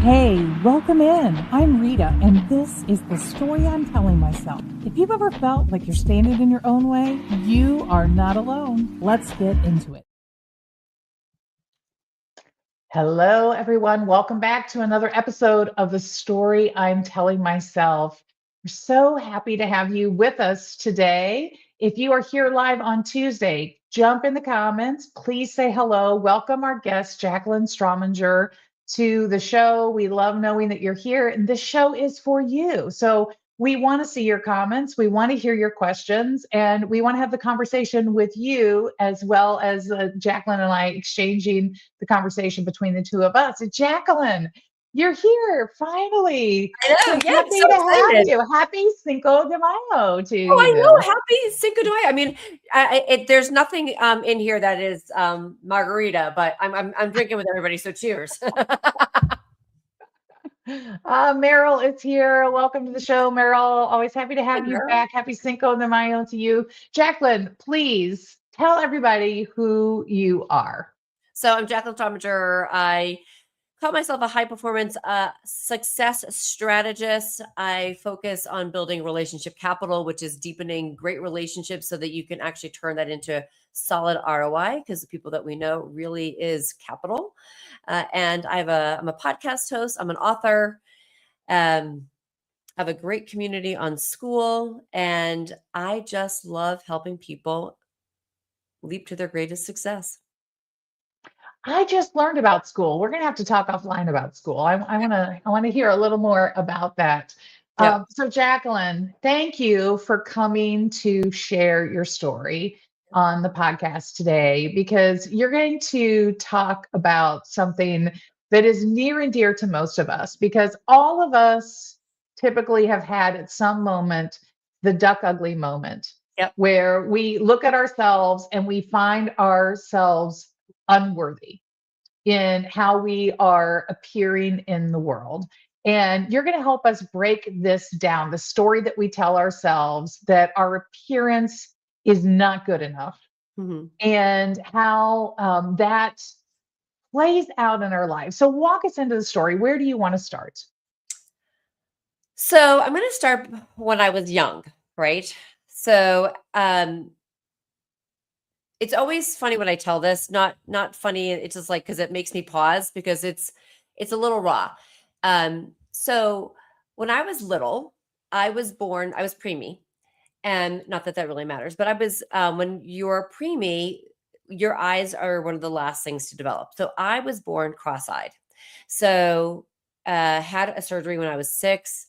Hey, welcome in. I'm Rita, and this is the story I'm telling myself. If you've ever felt like you're standing in your own way, you are not alone. Let's get into it. Hello, everyone. Welcome back to another episode of the story I'm telling myself. We're so happy to have you with us today. If you are here live on Tuesday, jump in the comments. Please say hello. Welcome our guest, Jaclyn Strominger, to the show. We love knowing that you're here, and this show is for you. So we want to see your comments. We want to hear your questions, and we want to have the conversation with you as well as Jaclyn and I exchanging the conversation between the two of us. Jaclyn, you're here finally. I So know. Yeah, I'm happy so to have excited. you. Happy Cinco de Mayo to Oh, I know. you. Happy Cinco de Mayo. I mean, there's nothing in here that is margarita, but I'm drinking with everybody. So cheers. Meryl is here. Welcome to the show, Meryl. Always happy to Hi, have you girl. back. Happy Cinco de Mayo to you. Jaclyn, please tell everybody who you are. So I'm Jaclyn Strominger. I call myself a high performance success strategist. I focus on building relationship capital, which is deepening great relationships so that you can actually turn that into solid ROI, because the people that we know really is capital. And I'm a podcast host. I'm an author. I have a great community on school, and I just love helping people leap to their greatest success. I just learned about school. We're going to have to talk offline about school. I want to hear a little more about that. Yep. So, Jaclyn, thank you for coming to share your story on the podcast today, because you're going to talk about something that is near and dear to most of us, because all of us typically have had at some moment the duck ugly moment Yep. where we look at ourselves and we find ourselves unworthy in how we are appearing in the world. And you're going to help us break this down, the story that we tell ourselves that our appearance is not good enough, Mhm. and how that plays out in our lives. So, walk us into the story. Where do you want to start? So I'm going to start when I was young, right? So it's always funny when I tell this. Not funny. It's just like because it makes me pause because it's a little raw. So when I was little, I was born. I was preemie, and not that that really matters, but I was when you're preemie, your eyes are one of the last things to develop. So I was born cross-eyed. So had a surgery when I was 6.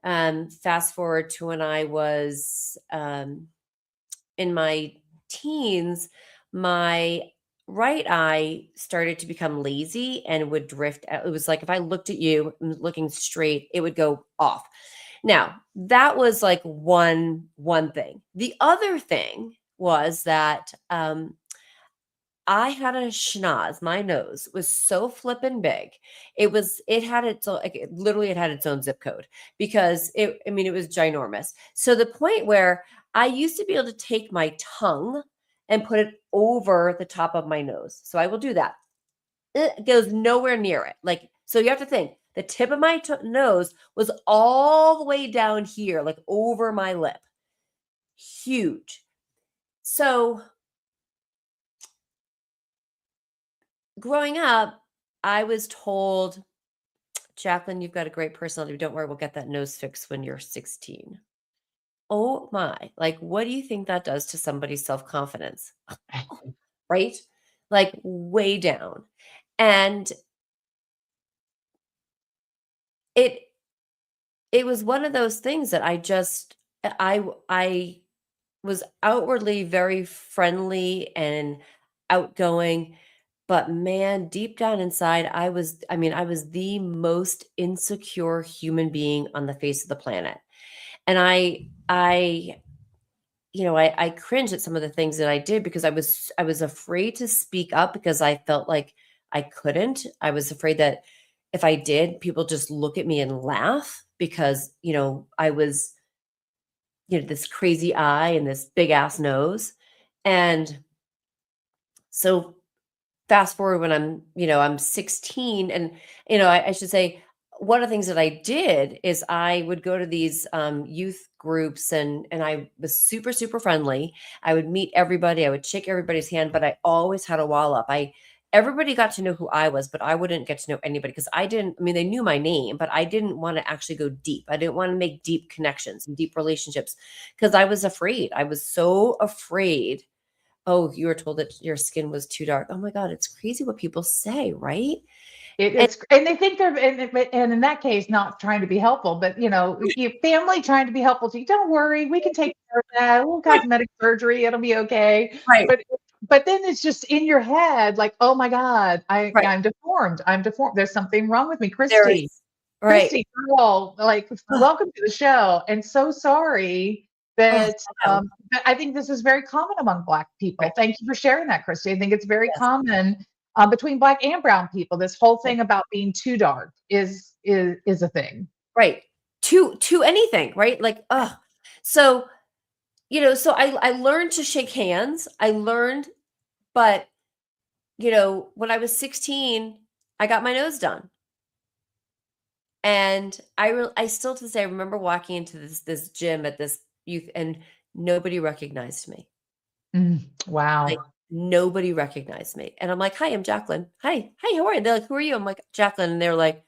Fast forward to when I was in my teens, my right eye started to become lazy and would drift out. It was like if I looked at you looking straight, it would go off. Now, that was like one thing. The other thing was that I had a schnoz. My nose was so flippin' big. It had its own, like, it had its own zip code because I mean, it was ginormous. So the point where I used to be able to take my tongue and put it over the top of my nose. So I will do that. It goes nowhere near it. Like, so you have to think the tip of my nose was all the way down here, like over my lip. Huge. So growing up, I was told, Jaclyn, you've got a great personality. Don't worry, we'll get that nose fixed when you're 16. Oh my. Like, what do you think that does to somebody's self confidence? Right? Like, way down. And it, it was one of those things that I was outwardly very friendly and outgoing, but man, deep down inside, I was the most insecure human being on the face of the planet. And I cringe at some of the things that I did because I was afraid to speak up because I felt like I couldn't. I was afraid that if I did, people just look at me and laugh because, I was, this crazy eye and this big ass nose. And so fast forward when I'm 16, and I should say one of the things that I did is I would go to these youth groups, and I was super, super friendly. I would meet everybody. I would shake everybody's hand, but I always had a wall up. Everybody got to know who I was, but I wouldn't get to know anybody because I didn't, I mean, they knew my name, but I didn't want to actually go deep. I didn't want to make deep connections and deep relationships because I was afraid. I was so afraid. Oh, you were told that your skin was too dark. Oh my God, it's crazy what people say, right? And And they think they're, and in that case, not trying to be helpful, but your family trying to be helpful to you. Don't worry, we can take care of that. We'll right, cosmetic surgery, it'll be okay. right, But then it's just in your head, like, oh my God, right. I'm deformed. I'm deformed. There's something wrong with me. There is, right. Christy, girl, like, Ugh, welcome to the show. And so sorry ugh, that I know. but I think this is very common among Black Right. people. Thank you for sharing that, Christy. I think it's very Yes. common between Black and Brown people. This whole Yes. thing about being too dark is a thing. Right. To anything, right? Like, so, so I learned to shake hands. I learned, but when I was 16, I got my nose done. And I still to this day I remember walking into this gym at this youth, and nobody recognized me. Like, Wow. nobody recognized me. And I'm like, "Hi, I'm Jaclyn. Hi. Hi, how are you?" They're like, "Who are you?" I'm like, "Jaclyn." And they're like,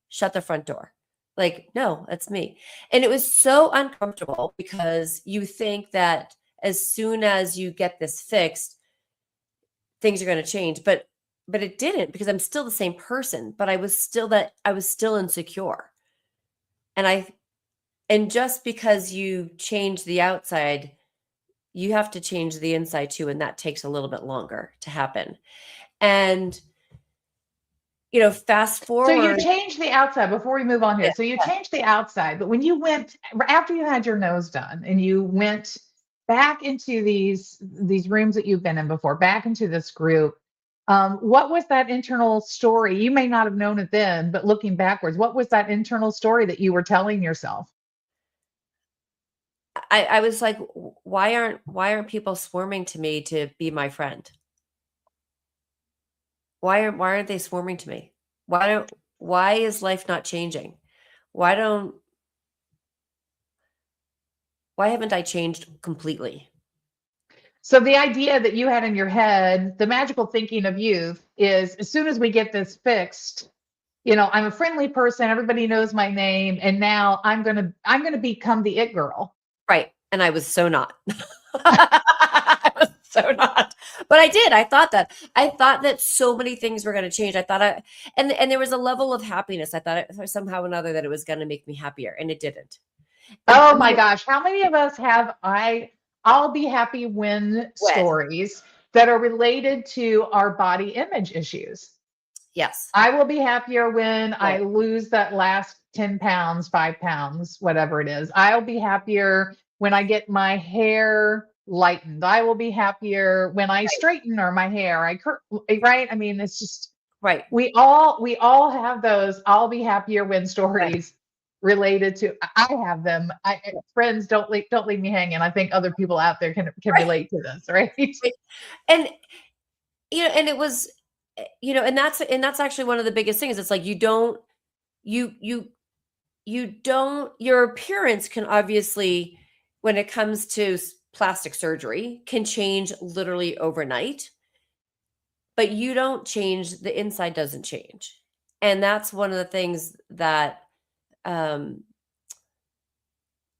"Shut the front door." Like, "No, that's me." And it was so uncomfortable because you think that as soon as you get this fixed, things are going to change, but it didn't because I'm still the same person, but I was still insecure. And just because you change the outside, you have to change the inside too, and that takes a little bit longer to happen. And fast So you forward. changed the outside before we move on here. Yeah, So you yeah. changed the outside, but when you went after you had your nose done and you went back into these rooms that you've been in before, back into this group, what was that internal story? You may not have known it then, but looking backwards, what was that internal story that you were telling yourself? I was like, why aren't people swarming to me to be my friend? Why aren't they swarming to me? Why is life not changing? Why don't why haven't I changed completely? So the idea that you had in your head, the magical thinking of youth is as soon as we get this fixed, I'm a friendly person, everybody knows my name, and now I'm going to become the it girl. Right. And I was so not. I was so not. But I did. I thought that. I thought that so many things were going to change. I thought and there was a level of happiness. I thought somehow or another that it was going to make me happier, and it didn't. And Oh my gosh, how many of us have I'll be happy when when? stories that are related to our body image issues? Yes. I will be happier when I Right. lose that last 10 pounds, 5 pounds, whatever it is. I'll be happier when I get my hair lightened. I will be happier when I Right. straighten or my hair. Right? I mean, it's just Right. we all have those I'll be happier when Right. stories related to I have them. Friends don't leave me hanging. I think other people out there can Right. relate to this, right? Right. And and it was and that's actually one of the biggest things. It's like you you you don't your appearance can obviously, when it comes to plastic surgery, can change literally overnight, but you don't change, the inside doesn't change. And that's one of the things that um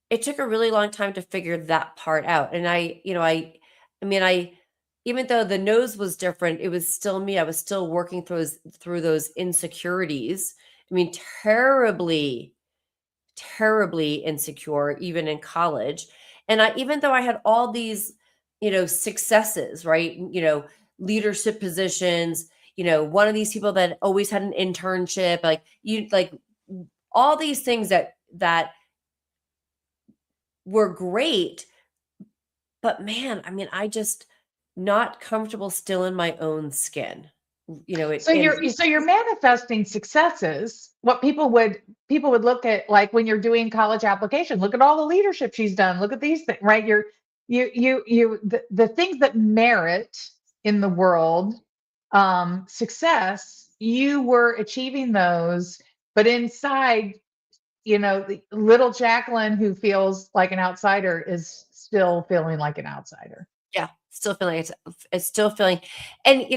it took a really long time to figure that part out. And I mean, even though the nose was different, it was still me. I was still working through those insecurities. I mean, terribly, terribly insecure, even in college. And even though I had all these, successes, right? Leadership positions, one of these people that always had an internship, like all these things that were great. But man, I mean, I just not comfortable still in my own skin. It So and you're manifesting successes. What people would look at, like when you're doing college application, look at all the leadership she's done. Look at these things, right? The things that merit in the world success, you were achieving those, But inside, the little Jaclyn who feels like an outsider is still feeling like an outsider. Yeah, still feeling it's still feeling, and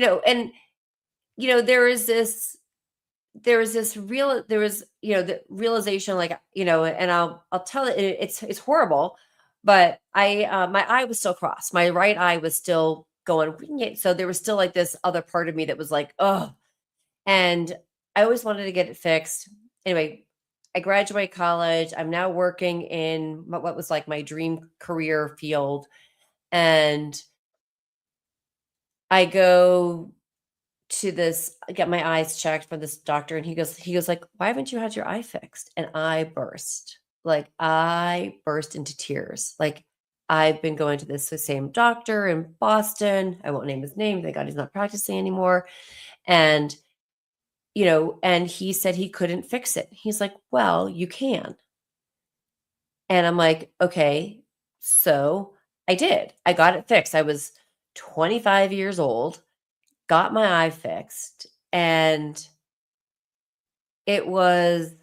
there is this real there was the realization, like, and I'll tell it, it's horrible, but my eye was still crossed, my right eye was still going, so there was still like this other part of me that was like, oh, and I always wanted to get it fixed. Anyway, I graduated college, I'm now working in what was like my dream career field, and I go to this get my eyes checked for this doctor, and he goes like, "Why haven't you had your eye fixed?" And I burst into tears. Like, I've been going to this the same doctor in Boston. I won't name his name. Thank God he's not practicing anymore. And and he said he couldn't fix it. He's like, "Well, you can." And I'm like, "Okay." So I did. I got it fixed. I was 25 years old, got my eye fixed, and it was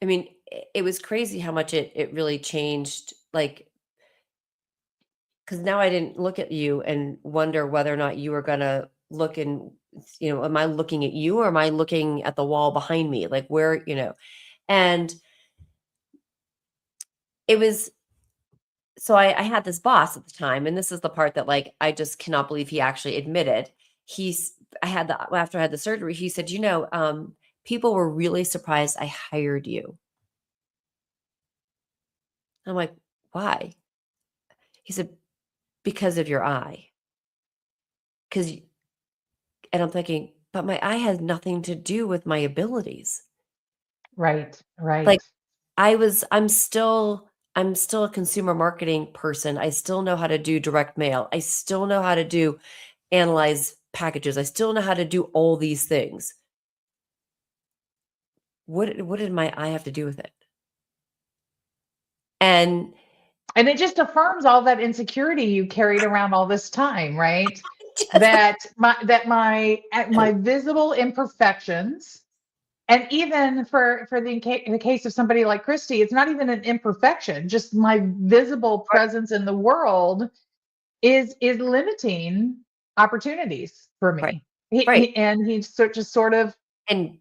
I mean, it was crazy how much it really changed, like, because now I didn't look at you and wonder whether or not you were gonna look and, am I looking at you or am I looking at the wall behind me? Like, where, and it was so I had this boss at the time, and this is the part that, like, I just cannot believe he actually admitted. He's I had the After I had the surgery, he said, people were really surprised I hired you. I'm like, why? He said, because of your eye. Because, and I'm thinking, but my eye has nothing to do with my abilities. Right, Like, right. I'm still a consumer marketing person. I still know how to do direct mail. I still know how to do analyze packages. I still know how to do all these things. What did my eye have to do with it? And And it just affirms all that insecurity you carried around all this time, right? just My visible imperfections, and even for the case of somebody like Christy, it's not even an imperfection, just my visible right, presence in the world is limiting opportunities for right, me. right. And he just sort of And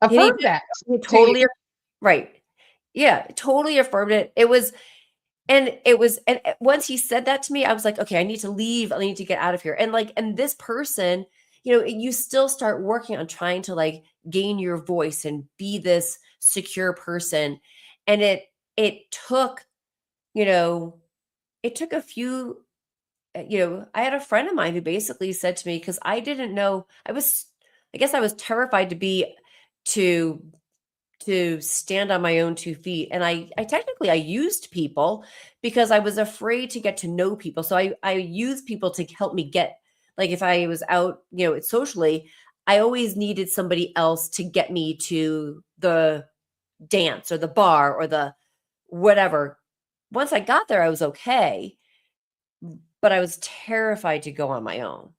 he affirmed that he to you. totally right. Yeah, totally affirmed it. And once he said that to me, I was like, "Okay, I need to leave. I need to get out of here." And this person, you still start working on trying to, like, gain your voice and be this secure person. And it took, you know, it took a few, I had a friend of mine who basically said to me, because I didn't know, I guess I was terrified to stand on my own 2 feet, and I technically I used people because I was afraid to get to know people, so I used people to help me get, like, if I was out, socially, I always needed somebody else to get me to the dance or the bar or the whatever. Once I got there, I was okay, but I was terrified to go on my own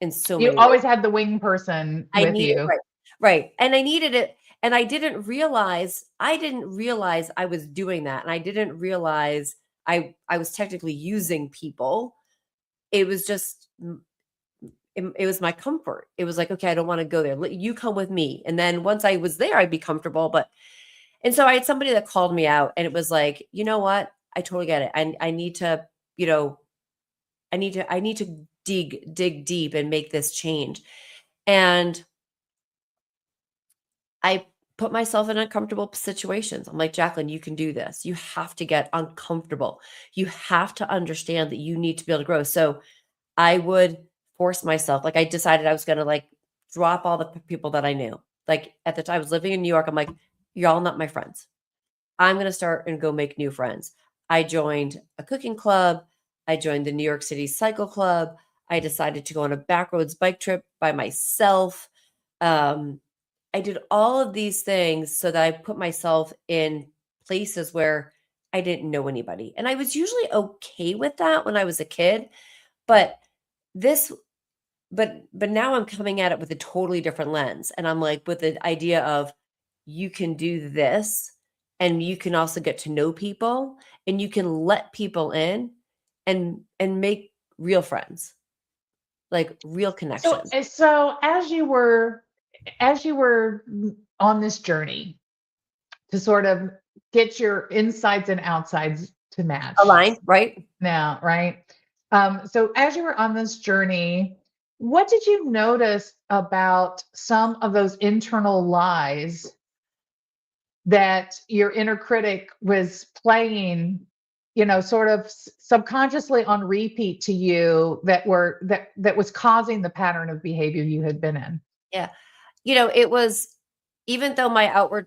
in so You many ways. always had the wing person I with needed you. right, right, and I needed it, and I didn't realize I was doing that, and I didn't realize I was technically using people. It was just it was my comfort. It was like, "Okay, I don't wanna go there. Let you come with me," and then once I was there, I'd be comfortable, and so I had somebody that called me out, and it was like, "You know what? I totally get it. I need to, you know, I need to dig deep and make this change." And I put myself in uncomfortable situations. I'm like, "Jaclyn, you can do this. You have to get uncomfortable. You have to understand that you need to be able to grow." So I would force myself. Like, I decided I was going to, like, drop all the people that I knew. Like, at the time I was living in New York, I'm like, "You're all not my friends. I'm going to start and go make new friends." I joined a cooking club. I joined the New York City Cycle Club. I decided to go on a backroads bike trip by myself. Um, I did all of these things so that I put myself in places where I didn't know anybody. And I was usually okay with that when I was a kid, but this but now I'm coming at it with a totally different lens, and I'm like, with the idea of, you can do this, and you can also get to know people, and you can let people in and make real friends, like real So, connection. as you were on this journey to sort of get your insides and outsides to match Aligned, right? now, right? So as you were on this journey, what did you notice about some of those internal lies that your inner critic was playing, sort of subconsciously on repeat to you, that was causing the pattern of behavior you had been in? Yeah. It was, even though my outward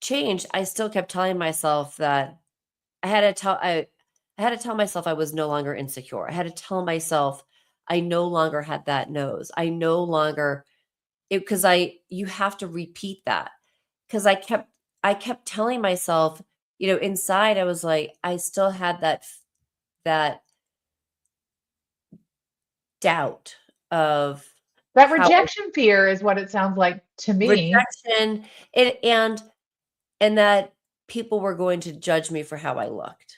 changed, I still kept telling myself that I had to tell myself I was no longer insecure. I had to tell myself I no longer had that nose. I no longer it because I you have to repeat that, because I kept telling myself, inside I was like, I still had that doubt of That how I rejection fear is what it sounds like to me. rejection, it and that people were going to judge me for how I looked.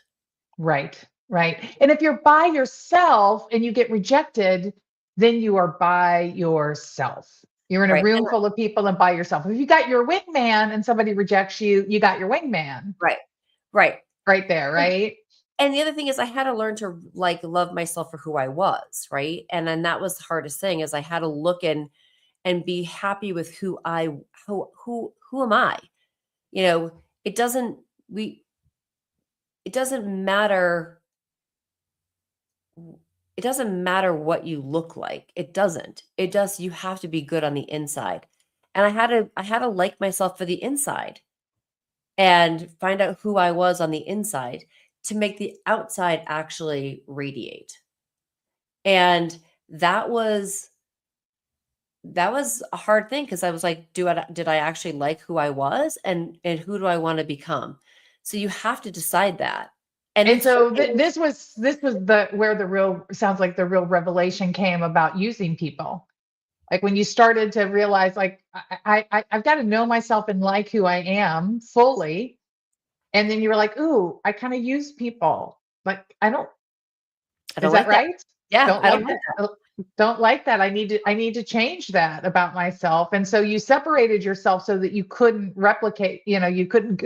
Right, right. And if you're by yourself and you get rejected, then you are by yourself. You're in a Right. room full of people and by yourself. If you got your wingman and somebody rejects you, you got your wingman Right. Right. right there, And right? and the other thing is I had to learn to, like, love myself for who I was, right? And then that was the hardest thing, is I had to look and be happy with who am I? You know, it doesn't we it doesn't matter it doesn't matter what you look like. It doesn't. It does You have to be good on the inside. And I had to like myself for the inside and find out who I was on the inside to make the outside actually radiate. And that was that was a hard thing, because I was like, did I actually like who I was, and who do I want to become? So you have to decide that. And And it's hard. so this was the where the real sounds like the real revelation came about using people. Like when you started to realize, like, I've got to know myself and like who I am fully. And then you were like, ooh, I kind of use people. Like, I don't, I is don't that like that. right? Yeah, Don't I don't like like that. that. Don't like that. I need to change that about myself. And so you separated yourself so that you couldn't replicate, you couldn't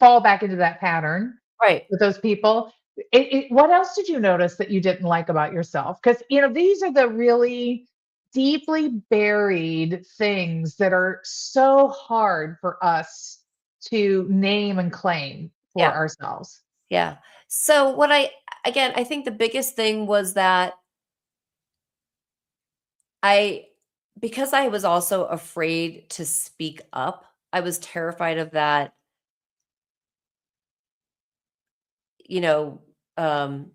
fall back into that pattern Right. with those people. What else did you notice that you didn't like about yourself? Because, these are the really deeply buried things that are so hard for us to name and claim for Yeah. ourselves. Yeah. So what I think the biggest thing was that I because I was also afraid to speak up. I was terrified of that, you know, um,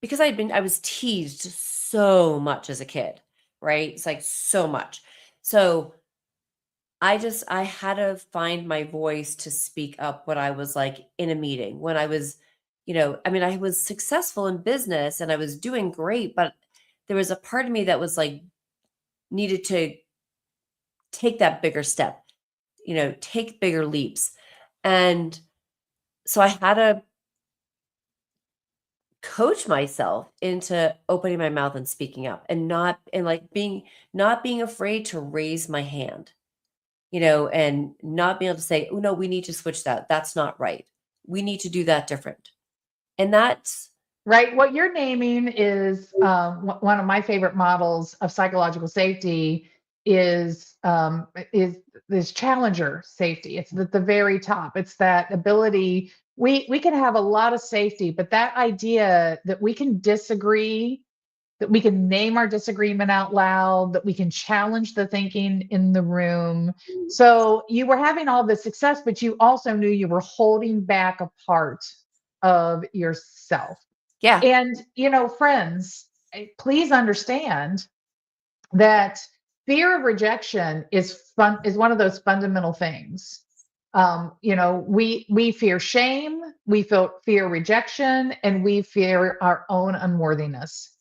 because I was teased so much as a kid, right? It's like so much. So I had to find my voice to speak up when I was, like, in a meeting, when I was, I mean, I was successful in business and I was doing great, but there was a part of me that was like, needed to take that bigger step, take bigger leaps. And so I had to coach myself into opening my mouth and speaking up, and not being afraid to raise my hand, and not being able to say, "Oh no, we need to switch that. That's not right. We need to do that different." And that's Right. What you're naming is one of my favorite models of psychological safety is this challenger safety. It's at the very top. It's that ability. We can have a lot of safety, but that idea that we can disagree, that we can name our disagreement out loud, that we can challenge the thinking in the room. So you were having all this success, but you also knew you were holding back a part of yourself. yeah, And, friends, please understand that fear of rejection is one of those fundamental things. We fear shame, we feel fear rejection, and we fear our own unworthiness.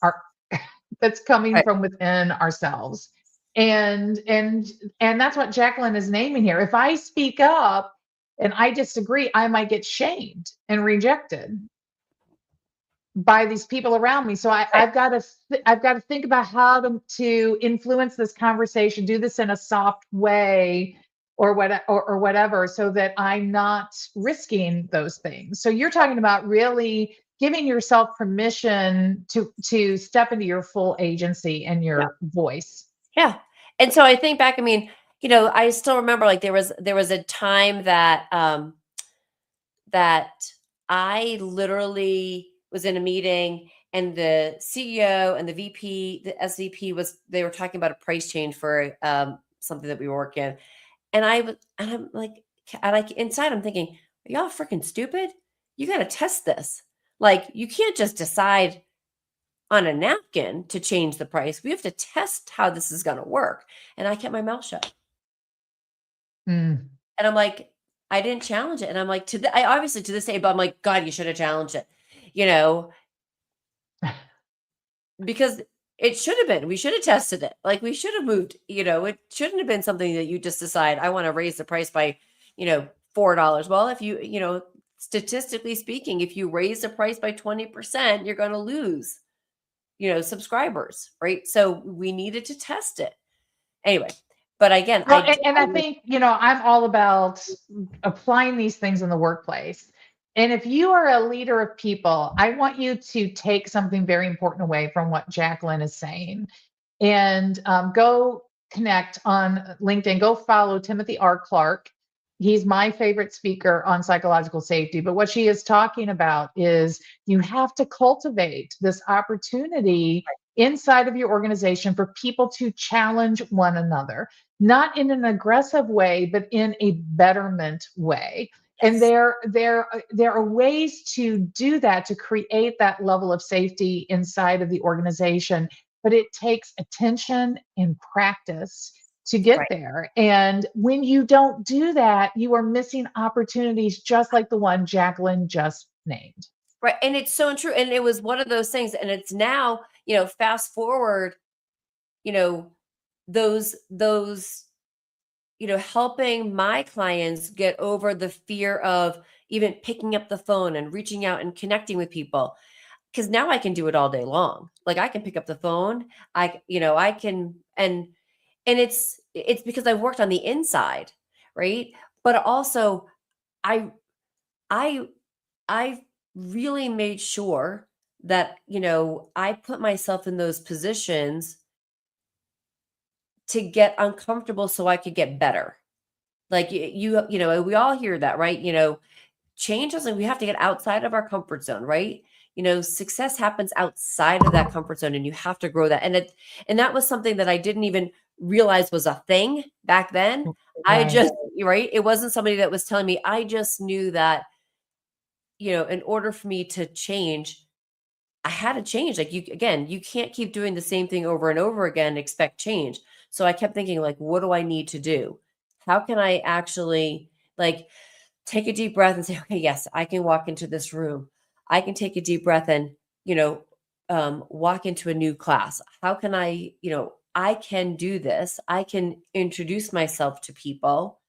that's coming Right. from within ourselves. And that's what Jaclyn is naming here. If I speak up and I disagree, I might get shamed and rejected by these people around me. So Right. I've got to think about how to influence this conversation, do this in a soft way, or whatever, so that I'm not risking those things. So you're talking about really giving yourself permission to step into your full agency and Yeah. your voice. Yeah. And so I think back, I mean, I still remember like there was a time that I literally was in a meeting and the CEO and the VP, the SVP they were talking about a price change for something that we were working. And I'm like inside I'm thinking, are y'all freaking stupid? You got to test this. Like you can't just decide on a napkin to change the price. We have to test how this is going to work. And I kept my mouth shut. Mm. And I'm like, I didn't challenge it. And I'm like, I obviously to this day, but I'm like, God, you should have challenged it, you know, because it should have been. We should have tested it. Like we should have moved, it shouldn't have been something that you just decide, I want to raise the price by, $4. Well, if statistically speaking, if you raise the price by 20%, you're going to lose, subscribers, right? So we needed to test it. Anyway, but again, Well, and I think, I'm all about applying these things in the workplace. And if you are a leader of people, I want you to take something very important away from what Jaclyn is saying, and go connect on LinkedIn. Go follow Timothy R. Clark. He's my favorite speaker on psychological safety. But what she is talking about is you have to cultivate this opportunity inside of your organization for people to challenge one another, not in an aggressive way, but in a betterment way. And yes, there are ways to do that, to create that level of safety inside of the organization, but it takes attention and practice to get right. there. And when you don't do that, you are missing opportunities just like the one Jaclyn just named. Right. And it's so true. And it was one of those things. And it's now, fast forward, you know, those helping my clients get over the fear of even picking up the phone and reaching out and connecting with people. Because now I can do it all day long. Like I can pick up the phone. I can, and it's because I've worked on the inside, right? But also I I I really made sure that, I put myself in those positions to get uncomfortable so I could get better. Like we all hear that, right? Change doesn't, we have to get outside of our comfort zone, right? Success happens outside of that comfort zone and you have to grow that. And that was something that I didn't even realize was a thing back then. I Right. just, right? It wasn't somebody that was telling me. I just knew that, in order for me to change, I had to change. Like you can't keep doing the same thing over and over again and expect change. So I kept thinking like, what do I need to do? How can I actually like take a deep breath and say, okay, yes, I can walk into this room. I can take a deep breath and, walk into a new class. How can I can do this. I can introduce myself to people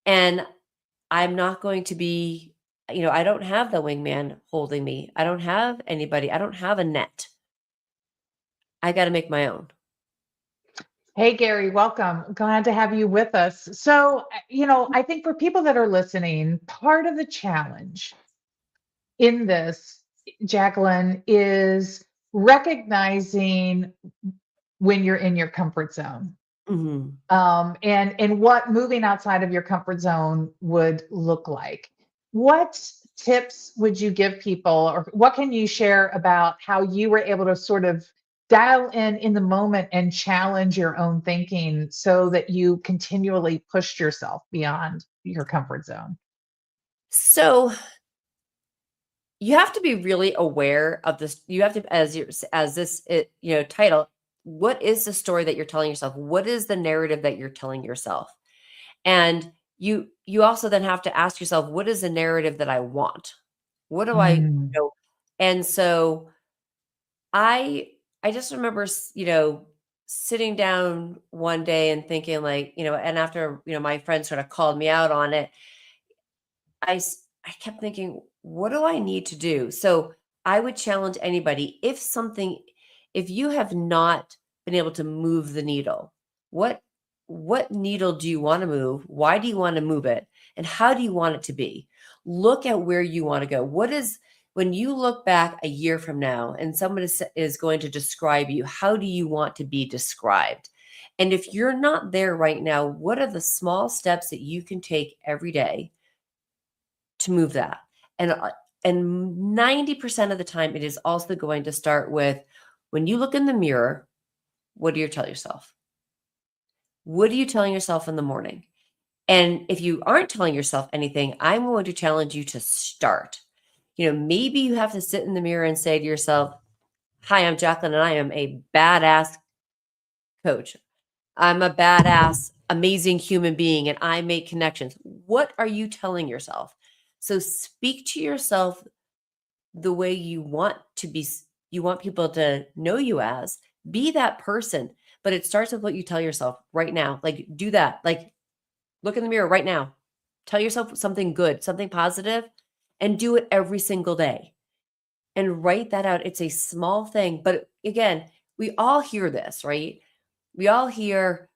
and I'm not going to be, I don't have the wingman holding me. I don't have anybody. I don't have a net. I got to make my own. Hey, Gary, welcome. Glad to have you with us. So, I think for people that are listening, part of the challenge in this, Jaclyn, is recognizing when you're in your comfort zone, Mhm. and what moving outside of your comfort zone would look like. What tips would you give people, or what can you share about how you were able to sort of dial in the moment and challenge your own thinking so that you continually pushed yourself beyond your comfort zone? So you have to be really aware of this. You have to, as this, title, what is the story that you're telling yourself? What is the narrative that you're telling yourself? And you also then have to ask yourself, what is the narrative that I want? What do I, Mm. and so I I just remember, sitting down one day and thinking like, and after, my friend sort of called me out on it, I kept thinking, what do I need to do? So I would challenge anybody, if you have not been able to move the needle, what what needle do you want to move? Why do you want to move it? And how do you want it to be? Look at where you want to go. When you look back a year from now and someone is going to describe you, how do you want to be described? And if you're not there right now, what are the small steps that you can take every day to move that? And 90% of the time, it is also going to start with, when you look in the mirror, what do you tell yourself? What are you telling yourself in the morning? And if you aren't telling yourself anything, I'm going to challenge you to start. Maybe you have to sit in the mirror and say to yourself, hi, I'm Jaclyn, and I am a badass coach. I'm a badass, amazing human being, and I make connections. What are you telling yourself? So speak to yourself the way you want to be. You want people to know you as. Be that person. But it starts with what you tell yourself right now. Like, do that. Like, look in the mirror right now. Tell yourself something good, something positive, and do it every single day. And write that out. It's a small thing. But again, we all hear this, right? We all hear,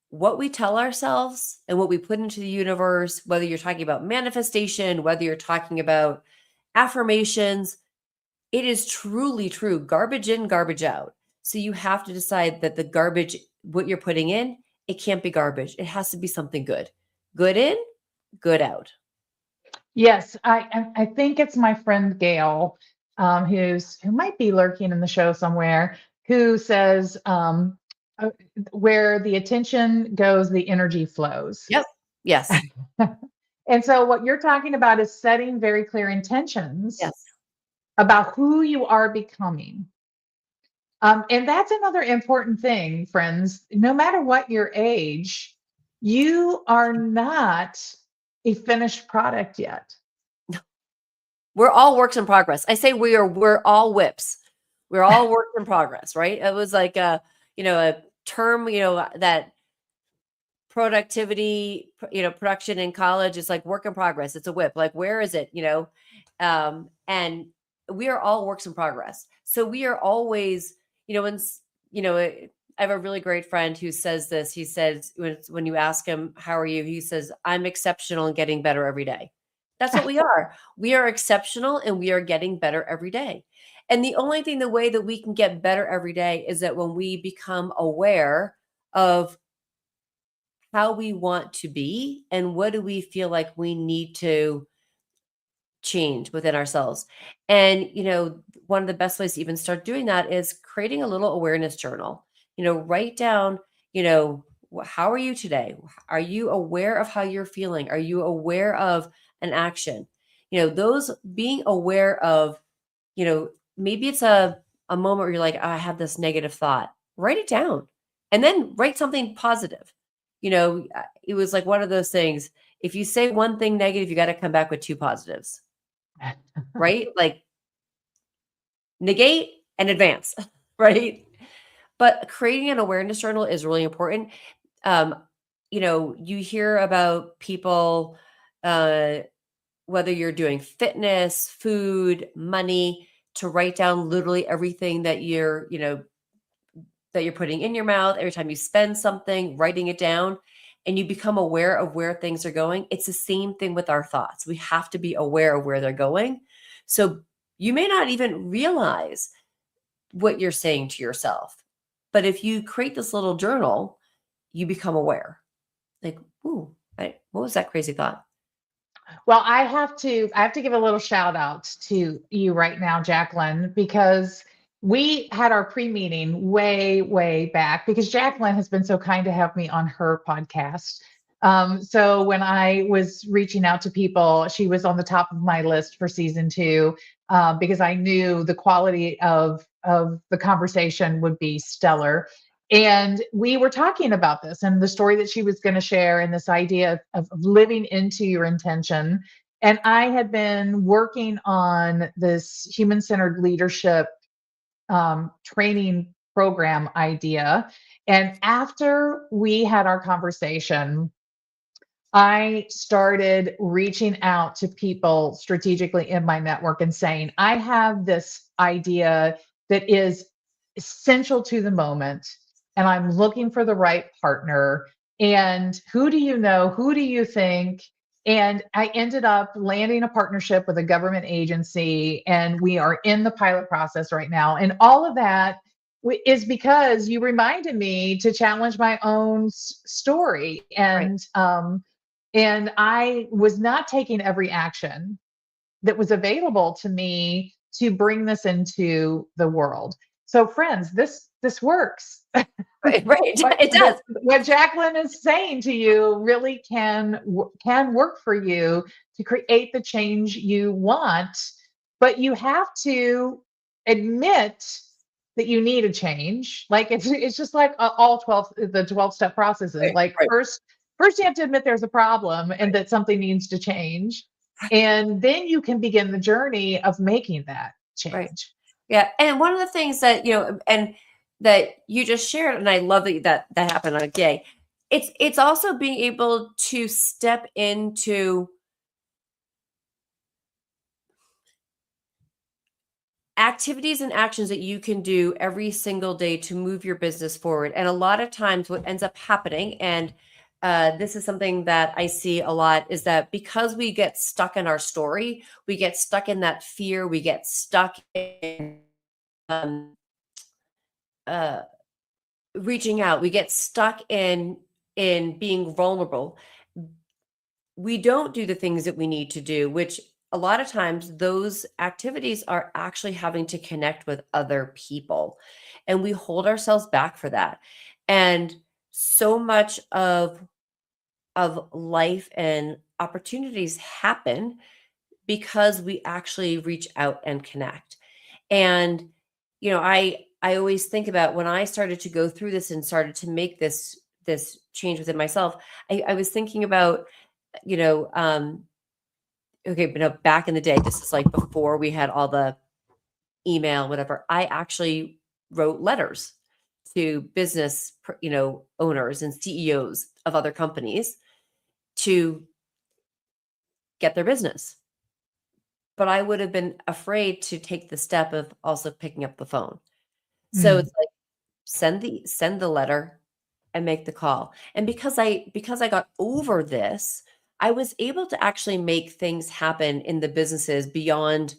what we tell ourselves and what we put into the universe, whether you're talking about manifestation, whether you're talking about affirmations, it is truly true. Garbage in, garbage out. So you have to decide that the garbage, what you're putting in, it can't be garbage. It has to be something good. Good in, good out. Yes, I think it's my friend Gail, who might be lurking in the show somewhere, who says, uh, where the attention goes, the energy flows. Yep. Yes. And so what you're talking about is setting very clear intentions Yes. about who you are becoming. And that's another important thing, friends. No matter what your age, you are not a finished product yet. We're all works in progress. I say we're all whips. We're all works in progress, right? It was like a term, that productivity, production in college is like work in progress. It's a whip. Like, where is it? And we are all works in progress. So we are always, I have a really great friend who says this. He says, when you ask him, how are you? He says, I'm exceptional and getting better every day. That's what we are. We are exceptional and we are getting better every day. And the way that we can get better every day is that when we become aware of how we want to be and what do we feel like we need to change within ourselves. And, one of the best ways to even start doing that is creating a little awareness journal. Write down, how are you today? Are you aware of how you're feeling? Are you aware of an action? Those being aware of, maybe it's a moment where you're like, oh, I have this negative thought. Write it down and then write something positive. It was like one of those things. If you say one thing negative, you got to come back with two positives, right? Like, negate and advance, right? But creating an awareness journal is really important. Um, you hear about people, whether you're doing fitness, food, money, to write down literally everything that you're putting in your mouth. Every time you spend something, writing it down, and you become aware of where things are going. It's the same thing with our thoughts. We have to be aware of where they're going. So you may not even realize what you're saying to yourself. But if you create this little journal, you become aware. Like, ooh, what was that crazy thought? Well, I have to give a little shout out to you right now, Jaclyn, because we had our pre-meeting way back because Jaclyn has been so kind to have me on her podcast. So when I was reaching out to people, she was on the top of my list for season two, because I knew the quality of the conversation would be stellar. And we were talking about this and the story that she was going to share and this idea of living into your intention. And I had been working on this human centered leadership training program idea. And after we had our conversation, I started reaching out to people strategically in my network and saying, I have this idea that is essential to the moment, and I'm looking for the right partner. And who do you know? Who do you think? And I ended up landing a partnership with a government agency, and we are in the pilot process right now. And all of that is because you reminded me to challenge my own story. Right. And I was not taking every action that was available to me to bring this into the world. So friends, this works. Right. Right. It does. What Jaclyn is saying to you really can work for you to create the change you want, but you have to admit that you need a change. Like it's just like all 12 the 12-step processes. Right. Like Right. first you have to admit there's a problem and that something needs to change, and then you can begin the journey of making that Right. change. Yeah. And one of the things that, and that you just shared, and I love that happened on a day. It's also being able to step into activities and actions that you can do every single day to move your business forward. And a lot of times what ends up happening, and this is something that I see a lot, is that because we get stuck in our story, we get stuck in that fear, we get stuck in um, uh, reaching out, we get stuck in being vulnerable. We don't do the things that we need to do, which a lot of times those activities are actually having to connect with other people, and we hold ourselves back for that. And so much of life and opportunities happen because we actually reach out and connect. And I always think about when I started to go through this and started to make this change within myself. I was thinking about, you know, okay, but no, back in the day, this is like before we had all the email, whatever. I actually wrote letters to business, owners and CEOs of other companies to get their business. But I would have been afraid to take the step of also picking up the phone. So Mm. it's like send the letter and make the call. And because I got over this, I was able to actually make things happen in the businesses beyond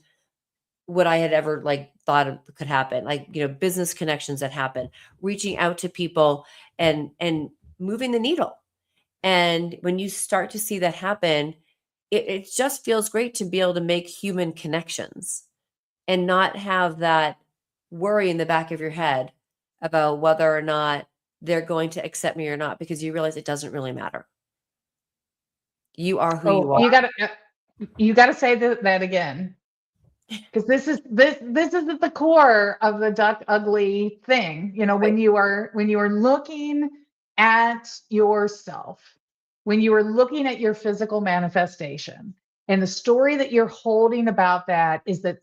what I had ever could happen. Like, business connections that happen, reaching out to people and moving the needle. And when you start to see that happen, it just feels great to be able to make human connections and not have that worry in the back of your head about whether or not they're going to accept me or not, because you realize it doesn't really matter. You are who Oh, you are. you gotta say that again, because this is at the core of the duck ugly thing. You know, Right. when you are looking at yourself, when you are looking at your physical manifestation, and the story that you're holding about that is that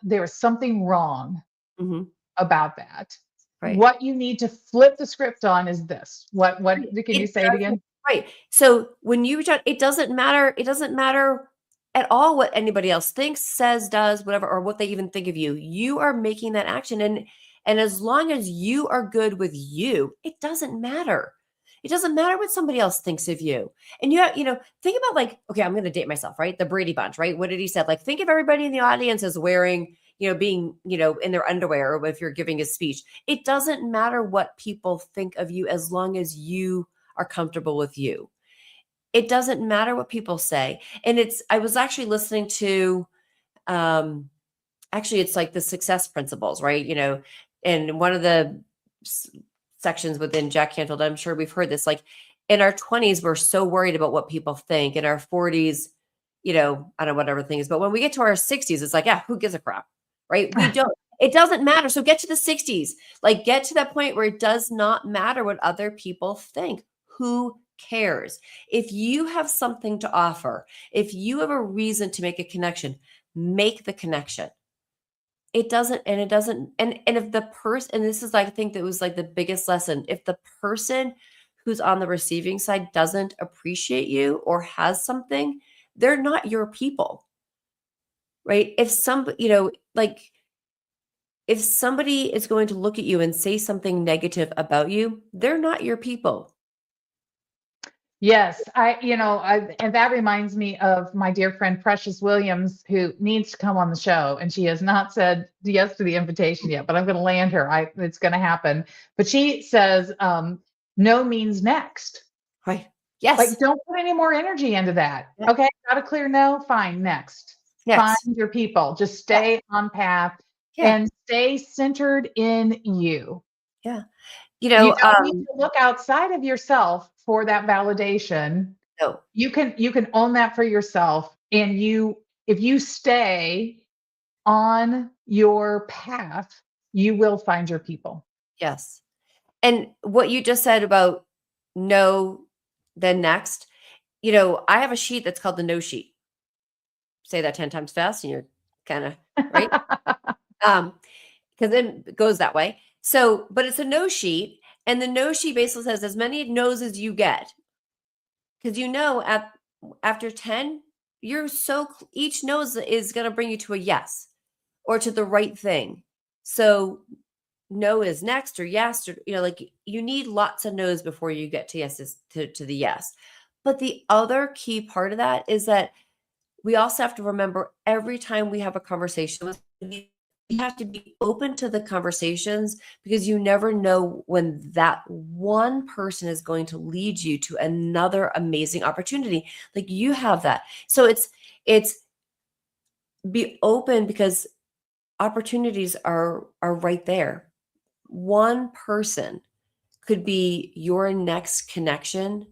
there is something wrong Mhm. about that. Right. What you need to flip the script on is this. What can you It say it doesn't, again? right. So when you reach out, it doesn't matter at all what anybody else thinks, says, does, whatever, or what they even think of you. You are making that action. And as long as you are good with you, it doesn't matter. It doesn't matter what somebody else thinks of you. And think about, like, okay, I'm gonna date myself, right? The Brady Bunch, right? What did he say? Like, think of everybody in the audience as wearing, being, in their underwear, or if you're giving a speech. It doesn't matter what people think of you as long as you are comfortable with you. It doesn't matter what people say. And I was actually listening to, actually, it's like the success principles, right? And one of the sections within Jack Canfield, I'm sure we've heard this, like, in our 20s, we're so worried about what people think. In our 40s, I don't know what everything is, but when we get to our 60s, it's like, yeah, who gives a crap, right? We don't. It doesn't matter. So get to the 60s, like, get to that point where it does not matter what other people think. Who cares? If you have something to offer, if you have a reason to make a connection, make the connection. it doesn't, and it doesn't, and if the person, and this is like, I think that was like the biggest lesson, if the person who's on the receiving side doesn't appreciate you or has something, they're not your people, right? If somebody, like if somebody is going to look at you and say something negative about you, they're not your people. Yes, and that reminds me of my dear friend Precious Williams, who needs to come on the show, and she has not said yes to the invitation yet, but I'm going to land her. It's going to happen. But she says, no means next. Right. Like, Yes. don't put any more energy into that. Yeah. Okay, got a clear no, fine, next. Find Next. your people. Just Yeah. stay on path Yeah. and stay centered in you. Yeah. You don't need to look outside of yourself for that validation. No. You can own that for yourself, and if you stay on your path, you will find your people. Yes. And what you just said about no, then next, I have a sheet that's called the no sheet. Say that 10 times fast and you're kind of right. Because it goes that way. So, but it's a no sheet. And the no sheet basically says as many no's as you get. Because after 10, each no is going to bring you to a yes or to the right thing. So no is next or yes, or like you need lots of no's before you get to yeses to the yes. But the other key part of that is that we also have to remember every time we have a conversation with somebody, we have to be open to the conversations, because you never know when that one person is going to lead you to another amazing opportunity. Like you have that. So it's be open, because opportunities are right there. One person could be your next connection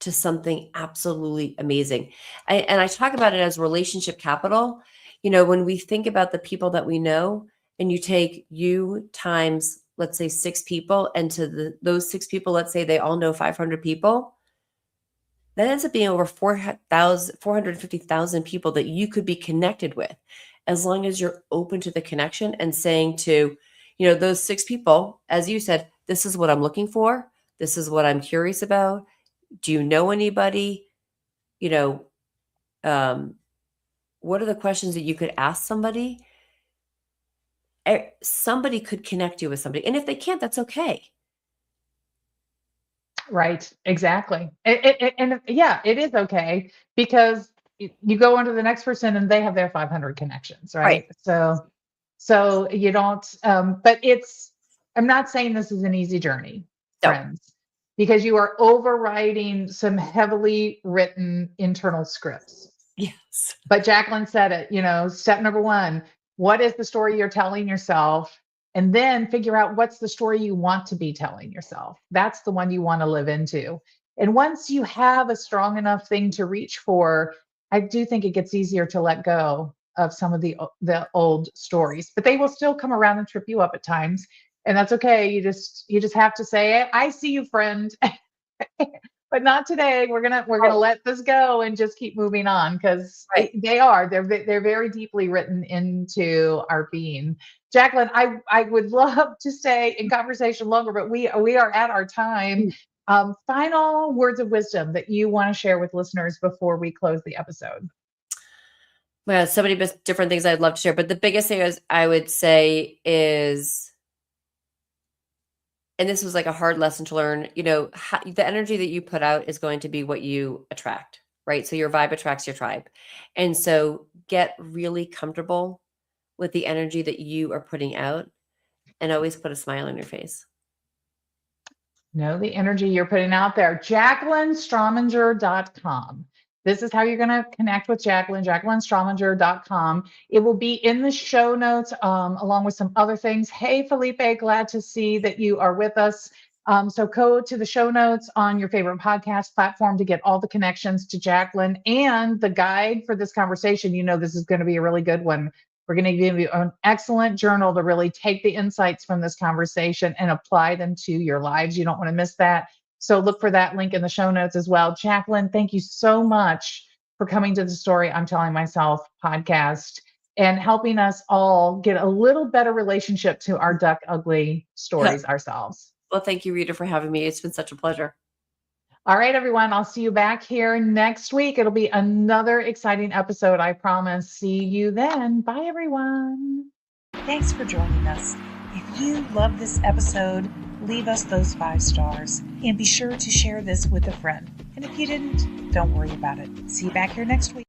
to something absolutely amazing. And I talk about it as relationship capital. When we think about the people that we know, and you take you times, let's say, 6 people, and to those 6 people, let's say they all know 500 people, that ends up being over 450,000 people that you could be connected with, as long as you're open to the connection and saying to, those 6 people, as you said, this is what I'm looking for. This is what I'm curious about. Do you know anybody? What are the questions that you could ask somebody? Somebody could connect you with somebody. And if they can't, that's okay. Right, exactly. And yeah, it is okay, because you go on to the next person and they have their 500 connections, Right. right? So you don't, but I'm not saying this is an easy journey, So, friends, because you are overriding some heavily written internal scripts. yes. But Jaclyn said it, step number one, what is the story you're telling yourself? And then figure out what's the story you want to be telling yourself. That's the one you want to live into. And once you have a strong enough thing to reach for, I do think it gets easier to let go of some of the old stories, but they will still come around and trip you up at times. And that's okay. You just have to say, I see you, friend. But not today. We're gonna Right. let this go and just keep moving on, because Right. they're very deeply written into our being. Jaclyn, I would love to stay in conversation longer, but we are at our time. Mm. Final words of wisdom that you want to share with listeners before we close the episode. Well, so many different things I'd love to share, but the biggest thing I would say is, and this was like a hard lesson to learn, the energy that you put out is going to be what you attract, right? So your vibe attracts your tribe. And so get really comfortable with the energy that you are putting out, and always put a smile on your face. Know the energy you're putting out there. JaclynStrominger.com. This is how you're going to connect with Jaclyn, JaclynStrominger.com. It will be in the show notes, along with some other things. Hey, Felipe, glad to see that you are with us. So go to the show notes on your favorite podcast platform to get all the connections to Jaclyn and the guide for this conversation. This is going to be a really good one. We're going to give you an excellent journal to really take the insights from this conversation and apply them to your lives. You don't want to miss that. So look for that link in the show notes as well. Jaclyn, thank you so much for coming to the Story I'm Telling Myself podcast. and helping us all get a little better relationship to our duck ugly stories ourselves. Well, thank you, Rita, for having me. It's been such a pleasure. All right, everyone. I'll see you back here next week. It'll be another exciting episode, I promise. See you then. Bye, everyone. Thanks for joining us. If you love this episode, leave us those 5 stars and be sure to share this with a friend. And if you didn't, don't worry about it. See you back here next week.